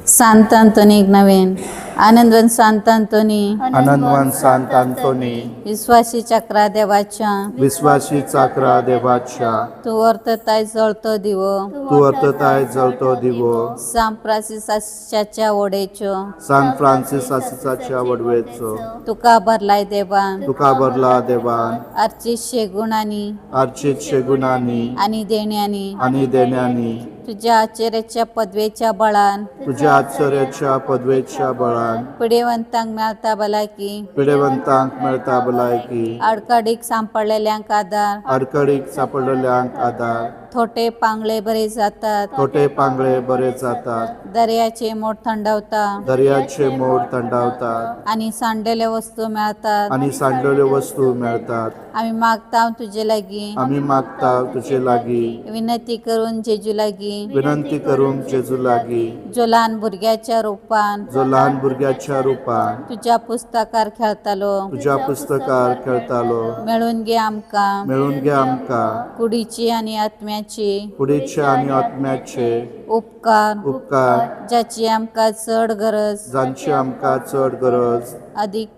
सांत अंतोनी एक नवीन आनंदवन सांत अंतोनी आनंदवान सांत अंतोनी विश्वासी चक्रा देवाच्या विश्वासी चाकरा देवाच्या तू अर्थताय जळतो दिवो तू अर्थताय जळतो दिवो सांत फ्रान्सिसाच्या ओढेचो सांत फ्रान्सिस असिसाच्या वडवेचो तुका भरलाय देवान तुका भरला देवान अर्चित शेगुणांनी अर्चित शेगुणांनी आणि देण्यानी आणि देण्यानी तुझ्या आश्चर्याच्या पदवेच्या बळान तुझ्या आश्चर्याच्या पदवेच्या बळान पिढेवंतांक मेळता भलायकी पिढेवंतांक मेळता भलायकी आडकाडीक सांपडलेल्यांक आदार अडकडीक सापडलेल्यांक आदार थोटे पांगळे बरे जातात तोटे पांगळे बरे जातात दर्याचे मोठ थंडावता दर्याचे मोड थंडावतात आणि सांडलेल्या वस्तू मेळतात आणि सांडलेल्यो वस्तू मेळतात आम्ही मागता तुझे लागी आम्ही मागता तुझे लागी विनंती करून जेजू लागी विनंती करून जेजू लागी जो लहान भुरग्याच्या रूपान जो लहान भुरग्याच्या रूपान तुझ्या पुस्तकार खेळतालो तुझ्या पुस्तकार खेळतालो मेळून घे आमकां मेळून घे आमकां कुडीची आणि आत्म्याची कुडीचे आणि आत्म्याचे उपकार उपकार ज्याची आमकां चड गरज जांची आमकां चड गरज अधिक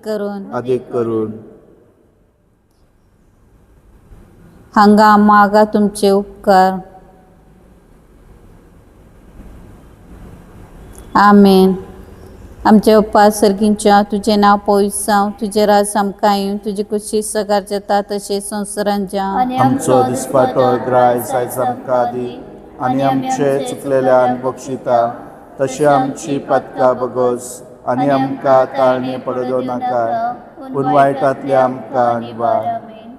करून हांगा मागा तुमचे उपकार आमेन. आमचे बाप्पा सर्गींच्या तुझे नाव पवित्र जावं, तुझे राज आमकां येवं, तुजी कुशी सगार जाता तशें संवसारांत जावं. आमचो दिसपाटो ग्राय आयज आमकां दी आनी आमचे चुकलेल्यान बक्षिता तशें आमची पातकां बगोस आनी आमकां ताळणे पडोवं नाका पूण वायटांतले आमकां निवार.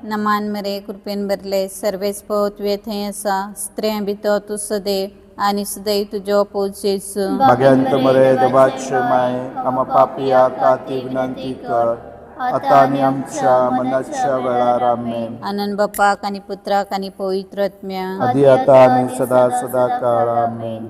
नमान मरे कृपेन भरले सर्वेच पवतवे थंय आसा स्त्रियां भितर तूं सदैव आनी सदैव तुजो पोज जेजू. भाग्यंत मरे देवाचे माय आम पापिया खातीर विनंती कर आतां आनी आमच्या मनाच्या वेळार आमेन. आनंद बापाक आनी पुत्राक आनी पवित्र आत्म्याक आदी आतां आनी सदा सदा काळ आमेन.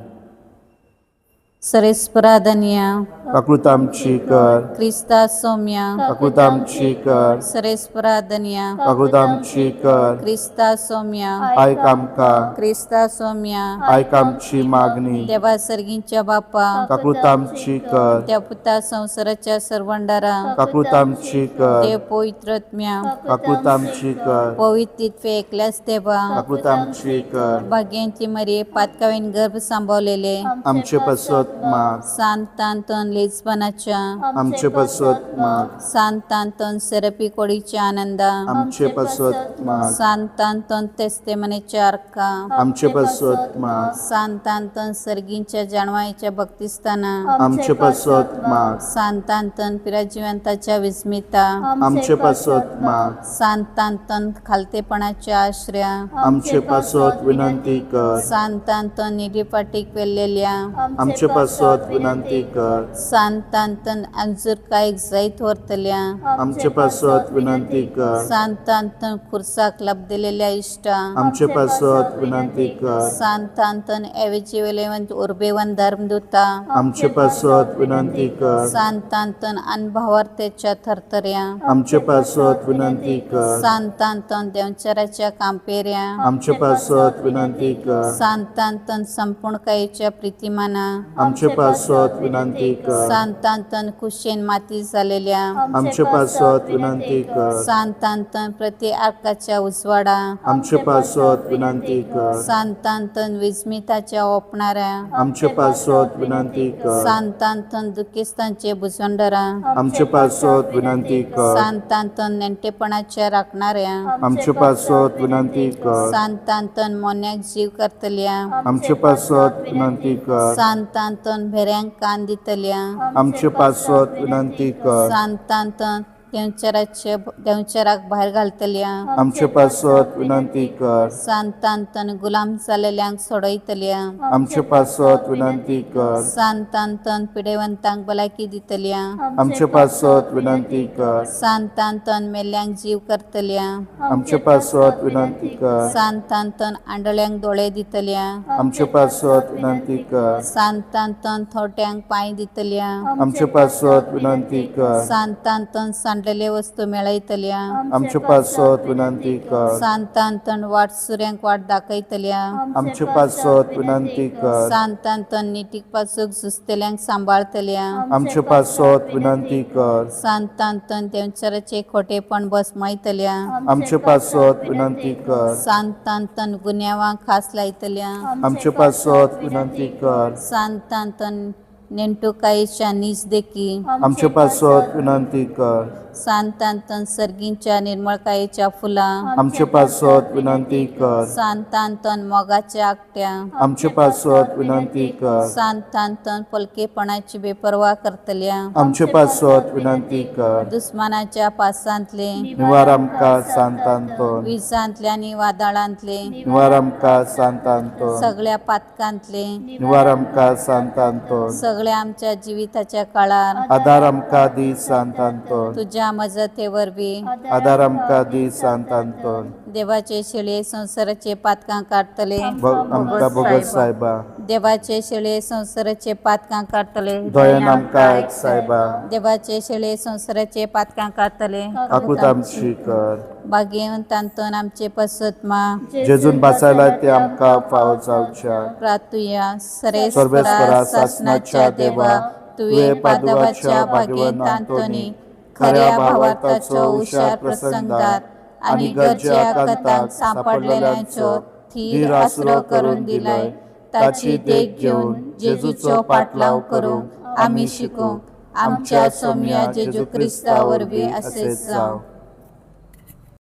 सरेस्पराधन्या काकृत आमची कर क्रिस्ता सौम्या काकृत आमची कर सरेस्पराधन्या काकृत आमची कर क्रिस्ता सौम्या आयक आमकां क्रिस्ता सौम्या आयक आमची मागणी देवा सर्गींच्या बापा काकृत आमची कर त्या पुता संवसाराच्या सर्वंडारा काकृत आमची कर देव पवित्र आत्म्या काकृत आमची कर पवित्रित्वे एकल्याच देवा काकृत आमची कर भाग्यांची मरी पातकावेन गर्भ सांभाळलेले आमचे पसत माग सांतांतन लिस्बनाच्या आमचे पसत माग सांतांतन सेरपी कोडीच्या आनंदा आमचे पसत माग सांतांतन तेस्तेमनेच्या अर्का आमचे पसत माग सांतांतन सर्गींच्या जाणवायच्या भक्तिस्थाना आमचे पसत माग सांतांतन पिराजिवंताच्या विस्मिता आमचे पसत माग सांतांतन खालतेपणाच्या आश्रया आमचे पसत विनंती कर सांतांतन निधीपाटीक वेल्लेल्या आमचे पसत विनंती कर सांतांतन अंजूर कायक जायत वर्तल्या आमचे पसत विनंती कर सांतांतन खुर्साक लबदिलेल्या इष्टा आमचे पसत विनंती कर सांतांतन एवेची वेलेवंत उर्बेवन धर्मदूता आमचे पसत विनंती कर सांतांतन अनभावार्थेच्या थरथऱ्या आमचे पसत विनंती कर सांतांतन देवचाराच्या कांपेऱ्या आमचे पसत विनंती कर सांतांतन संपूर्ण कायेच्या प्रीतिमाना आमचे पसत विनंती कर सांतांतन कुशेन माती झालेल्या आमचे पसत विनंती कर सांतांतन प्रति आर्काच्या उजवाडा आमचे पसत विनंती कर सांतांतन विस्मिताच्या ओपणाऱ्या आमचे पसत विनंती कर सांतांतन दुखिस्तांचे भुजंडरा आमचे पसत विनंती कर सांतांतन नेणटेपणाच्या राखणाऱ्या आमचे पसत विनंती कर सांतांतन मोन्याक जीव करतल्या आमचे पसत विनंती कर सांतांतन भेऱ्यांक कान दितल्या आमचे पसत विनंती कर सांतांतन देवचाराक भायर घालतल्या आमचे पसत विनंती कर सांतांतन गुलाम जालेल्यांक सोडयतल्या आमचे पसत विनंती कर सांतांतन पिडेवंतांक भलायकी दितल्या आमचे पसत विनंती कर सांतांतन मेल्ल्यांक जीव करतल्या आमचे पसत विनंती कर सांतांतन आंडोळ्यांक दोळे दितल्या आमचे पसत विनंती कर सांतांतन थोट्यांक पांय दितल्या आमचे पसत विनंती कर सांतांतन पडलेले वस्तू मेळयतल्या आमचे पासत विनंती कर सांतांतन वाट सुऱ्यांक वाट दाखयतल्या आमचे पासत विनंती कर सांतांतन निटीक पासूक सुस्तल्यांक सांबाळतल्या आमचे पासत विनंती कर सांतांतन देवचाराचे खोटेपण बसमायतल्या आमचे पासत विनंती कर सांतांतन गुन्यांवांक खास लायतल्या आमचे पासत विनंती कर सांतांतन नेंटुकायेच्या नीज देखी आमचे पासत विनंती कर सांतांतन सर्गींच्या निर्मळकायेच्या फुलां आमचे पासत विनंती कर सांतांतन मोगाच्या आकट्या आमचे पासत विनंती कर सांतांतन पलकेपणाची बेपरवा करतल्या आमचे पासत विनंती कर दुस्मानाच्या पासांतले निवार आमकां सांतांतोन विजांतले आनी वादळांतले निवार आमकां सांतांतोन सगळ्या पातकांतले निवार आमकां सांतांतोन सगळ्या आमच्या जिविताच्या काळार आदार आमकां दी सांतांतोन तुज्या मजते वरवीं आदार आमकां दी सांतांतोन देवाचे शेळे संसाराचे पातकां काडतले आमकां भोगत सायबा देवाचे शेळे संसाराचे पातकां काडतले दयेन आमकां आयक सायबा देवाचे शेळे संसाराचे पातकां काडतले आकूत आमची कर भाग्यवंतांतन आमचे पसत मा जेजून बाचायला ते आमकां फावो जावच्या प्रार्थुया सर्वेस्परा सासनाच्या देवा तुवे पादवाच्या भाग्यवंतांतोनी खऱ्या भावार्थाचो हुशार प्रसंगार आनी गरजेच्या कंताक सांपडलेल्यांचो थीर आसरो करून दिलाय ताची देख घेवन जेजूचो पाटलाव करूंक आमी शिकूंक आमच्या सोम्या जेजू क्रिस्ता वरवीं असेच जावं.